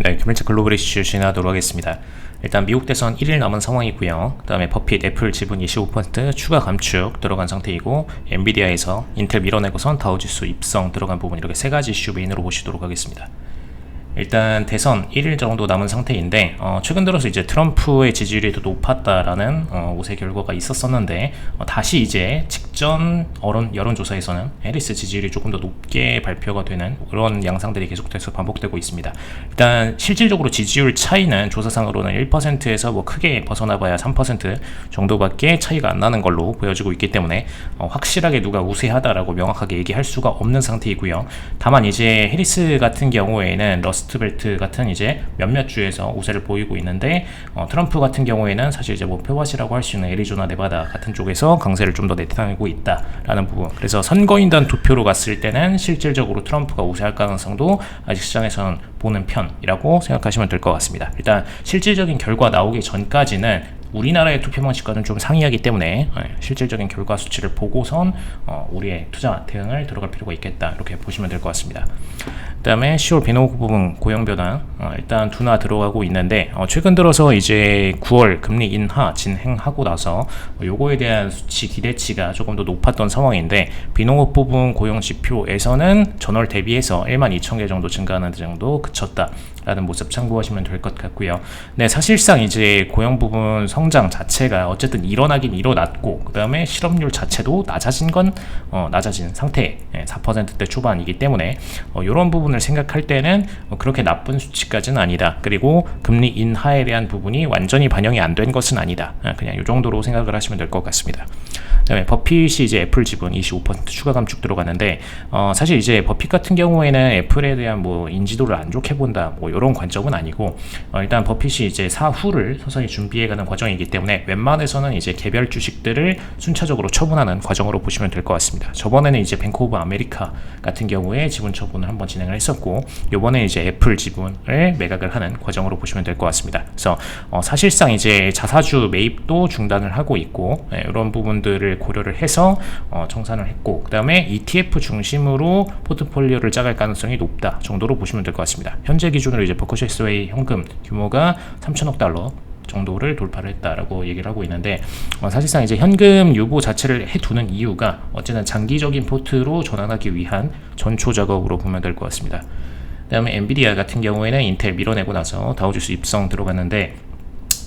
네, 김일철 글로벌 이슈 진행하도록 하겠습니다. 일단 미국 대선 1일 남은 상황이고요. 그 다음에 버핏 애플 지분 25% 추가 감축 들어간 상태이고, 엔비디아에서 인텔 밀어내고선 다우지수 입성 들어간 부분, 이렇게 세 가지 이슈 메인으로 보시도록 하겠습니다. 일단 대선 1일 정도 남은 상태인데, 최근 들어서 이제 트럼프의 지지율이 더 높았다라는 우세 결과가 있었었는데, 다시 이제 직전 여론조사에서는 해리스 지지율이 조금 더 높게 발표가 되는 그런 양상들이 계속돼서 반복되고 있습니다. 일단 실질적으로 지지율 차이는 조사상으로는 1%에서 뭐 크게 벗어나봐야 3% 정도밖에 차이가 안 나는 걸로 보여지고 있기 때문에 확실하게 누가 우세하다라고 명확하게 얘기할 수가 없는 상태이고요. 다만 이제 해리스 같은 경우에는 러스트벨트 같은 이제 몇몇 주에서 우세를 보이고 있는데, 트럼프 같은 경우에는 사실 이제 뭐 표밭이라고 할 수 있는 애리조나, 네바다 같은 쪽에서 강세를 좀 더 나타내고 있다라는 부분. 그래서 선거인단 투표로 갔을 때는 실질적으로 트럼프가 우세할 가능성도 아직 시장에서는 보는 편이라고 생각하시면 될 것 같습니다. 일단 실질적인 결과 나오기 전까지는 우리나라의 투표 방식과는 좀 상이하기 때문에 실질적인 결과 수치를 보고선 우리의 투자 대응을 들어갈 필요가 있겠다, 이렇게 보시면 될 것 같습니다. 그 다음에 10월 비노구 부분 고용 변화, 일단 둔화 들어가고 있는데, 최근 들어서 이제 9월 금리 인하 진행하고 나서 요거에 대한 수치 기대치가 조금 더 높았던 상황인데, 비농업 부분 고용 지표에서는 전월 대비해서 12,000개 정도 증가하는 정도 그쳤다 라는 모습 참고하시면 될 것 같고요. 네, 사실상 이제 고용 부분 성장 자체가 어쨌든 일어나긴 일어났고, 그 다음에 실업률 자체도 낮아진 상태, 4%대 초반이기 때문에 이런 부분을 생각할 때는 그렇게 나쁜 수치까지는 아니다. 그리고 금리 인하에 대한 부분이 완전히 반영이 안 된 것은 아니다. 그냥 이 정도로 생각을 하시면 될 것 같습니다. 그다음에 버핏이 이제 애플 지분 25% 추가 감축 들어가는데, 사실 이제 버핏 같은 경우에는 애플에 대한 뭐 인지도를 안 좋게 본다, 뭐 이런 관점은 아니고, 일단 버핏이 이제 사후를 서서히 준비해가는 과정이기 때문에 웬만해서는 이제 개별 주식들을 순차적으로 처분하는 과정으로 보시면 될 것 같습니다. 저번에는 이제 뱅크 오브 아메리카 같은 경우에 지분 처분을 한번 진행을 했었고, 요번에 이제 애플 지분을 매각을 하는 과정으로 보시면 될 것 같습니다. 그래서 사실상 이제 자사주 매입도 중단을 하고 있고, 이런 부분들을 고려를 해서 청산을 했고, 그 다음에 ETF 중심으로 포트폴리오를 짜갈 가능성이 높다 정도로 보시면 될 것 같습니다. 현재 기준으로 이제 버커셔 해서웨이 현금 규모가 3천억 달러 정도를 돌파를 했다라고 얘기를 하고 있는데, 사실상 이제 현금 유보 자체를 해두는 이유가 어쨌든 장기적인 포트로 전환하기 위한 전초 작업으로 보면 될 것 같습니다. 그 다음에 엔비디아 같은 경우에는 인텔 밀어내고 나서 다우지수 입성 들어갔는데,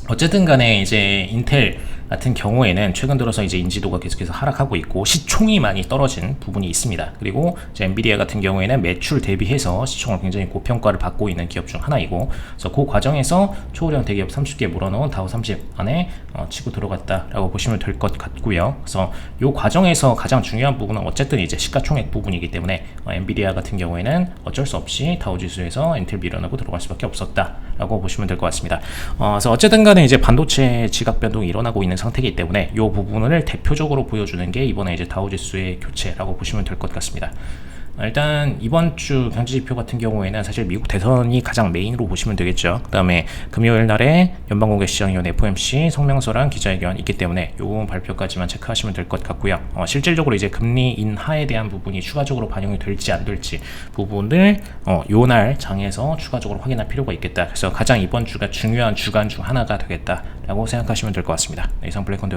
어쨌든 간에 이제 인텔 같은 경우에는 최근 들어서 이제 인지도가 계속해서 하락하고 있고 시총이 많이 떨어진 부분이 있습니다. 그리고 이제 엔비디아 같은 경우에는 매출 대비해서 시총을 굉장히 고평가를 받고 있는 기업 중 하나이고, 그래서 그 과정에서 초우량 대기업 30개 몰아넣은 다우 30 안에 치고 들어갔다라고 보시면 될 것 같고요. 그래서 이 과정에서 가장 중요한 부분은 어쨌든 이제 시가총액 부분이기 때문에 엔비디아 같은 경우에는 어쩔 수 없이 다우지수에서 인텔 밀어내고 들어갈 수밖에 없었다라고 보시면 될 것 같습니다. 그래서 어쨌든 간에 이제 반도체 지각 변동이 일어나고 있는 상태이기 때문에 이 부분을 대표적으로 보여주는 게 이번에 이제 다우지수의 교체라고 보시면 될 것 같습니다. 일단 이번 주 경제지표 같은 경우에는 사실 미국 대선이 가장 메인으로 보시면 되겠죠. 그 다음에 금요일 날에 연방공개시장위원회 FOMC 성명서랑 기자회견 있기 때문에 이 부분 발표까지만 체크하시면 될 것 같고요. 실질적으로 이제 금리 인하에 대한 부분이 추가적으로 반영이 될지 안 될지 부분을 요날 장에서 추가적으로 확인할 필요가 있겠다. 그래서 가장 이번 주가 중요한 주간 중 하나가 되겠다라고 생각하시면 될 것 같습니다. 이상 블랙컨